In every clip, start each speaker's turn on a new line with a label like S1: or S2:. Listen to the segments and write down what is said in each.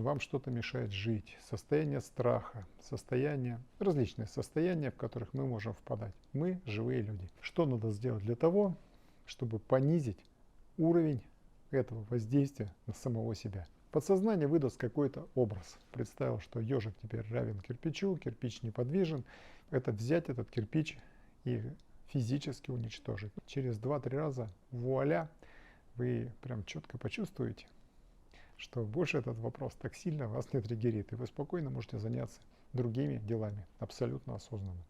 S1: вам что-то мешает жить, состояние страха, различные состояния, в которых мы можем впадать. Мы живые люди. Что надо сделать для того, чтобы понизить уровень этого воздействия на самого себя? Подсознание выдаст какой-то образ. Представил, что ежик теперь равен кирпичу, кирпич неподвижен. Это взять этот кирпич и физически уничтожить. Через 2-3 раза, вуаля, вы прям четко почувствуете, что больше этот вопрос так сильно вас не триггерит, и вы спокойно можете заняться другими делами, абсолютно осознанно.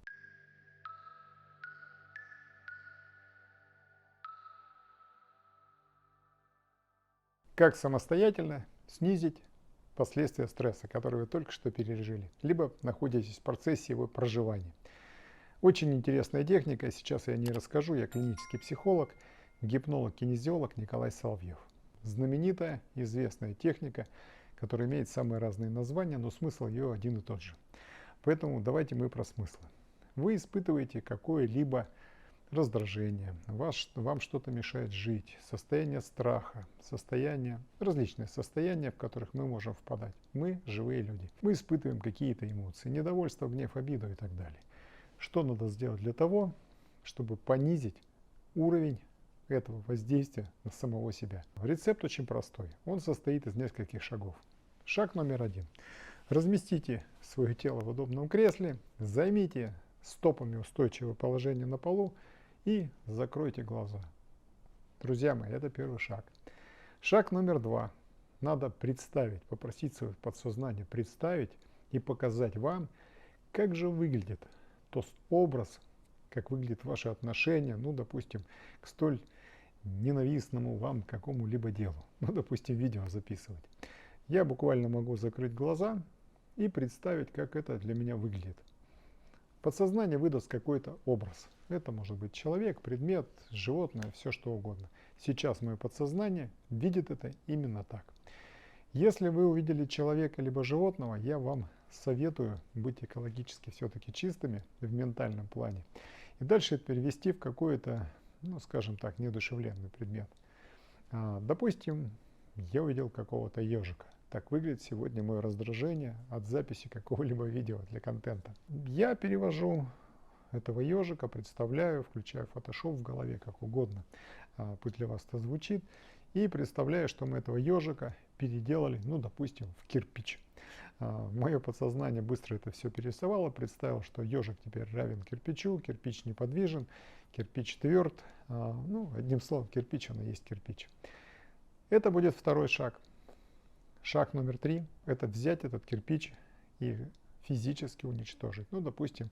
S1: Как самостоятельно снизить последствия стресса, который вы только что пережили, либо находитесь в процессе его проживания. Очень интересная техника, сейчас я о ней расскажу. Я клинический психолог, гипнолог-кинезиолог Николай Соловьев. Знаменитая, известная техника, которая имеет самые разные названия, но смысл ее один и тот же. Поэтому давайте мы про смыслы. Вы испытываете какое-либо раздражение, вам что-то мешает жить, состояние страха, различные состояния, в которых мы можем впадать. Мы живые люди. Мы испытываем какие-то эмоции, недовольство, гнев, обиду и так далее. Что надо сделать для того, чтобы понизить уровень этого воздействия на самого себя? Рецепт очень простой. Он состоит из нескольких шагов. Шаг номер 1. Разместите свое тело в удобном кресле, займите стопами устойчивое положение на полу и закройте глаза. Друзья мои, это первый шаг. Шаг номер 2. Надо представить, попросить свое подсознание представить и показать вам, как же выглядит тот образ, как выглядит ваше отношение, ну, допустим, к столь ненавистному вам какому-либо делу. Ну, допустим, видео записывать. Я буквально могу закрыть глаза и представить, как это для меня выглядит. Подсознание выдаст какой-то образ. Это может быть человек, предмет, животное, все что угодно. Сейчас мое подсознание видит это именно так. Если вы увидели человека либо животного, я вам советую быть экологически все-таки чистыми в ментальном плане. И дальше это перевести в какой-то, ну скажем так, неодушевленный предмет. Допустим, я увидел какого-то ежика. Так выглядит сегодня мое раздражение от записи какого-либо видео для контента. Я перевожу этого ежика, представляю, включаю Photoshop в голове, как угодно, пусть для вас это звучит, и представляю, что мы этого ежика переделали, ну, допустим, в кирпич. Мое подсознание быстро это все перерисовало, представил, что ежик теперь равен кирпичу, кирпич неподвижен, кирпич тверд, ну, одним словом, кирпич, он и есть кирпич. Это будет второй шаг. Шаг номер 3 – это взять этот кирпич и физически уничтожить. Ну, допустим,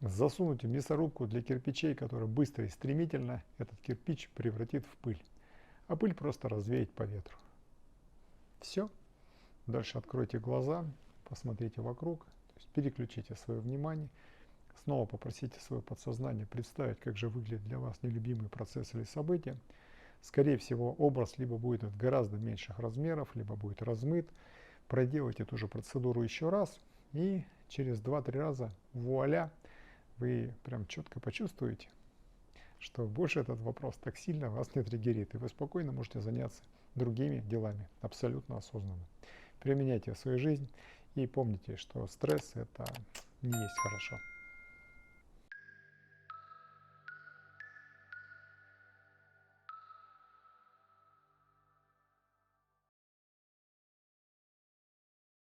S1: засунуть в мясорубку для кирпичей, которая быстро и стремительно этот кирпич превратит в пыль. А пыль просто развеять по ветру. Все. Дальше откройте глаза, посмотрите вокруг, то есть переключите свое внимание. Снова попросите свое подсознание представить, как же выглядит для вас нелюбимый процесс или событие. Скорее всего, образ либо будет от гораздо меньших размеров, либо будет размыт. Проделайте эту же процедуру еще раз, и через 2-3 раза, вуаля, вы прям четко почувствуете, что больше этот вопрос так сильно вас не триггерит, и вы спокойно можете заняться другими делами, абсолютно осознанно. Применяйте в свою жизнь и помните, что стресс – это не есть хорошо.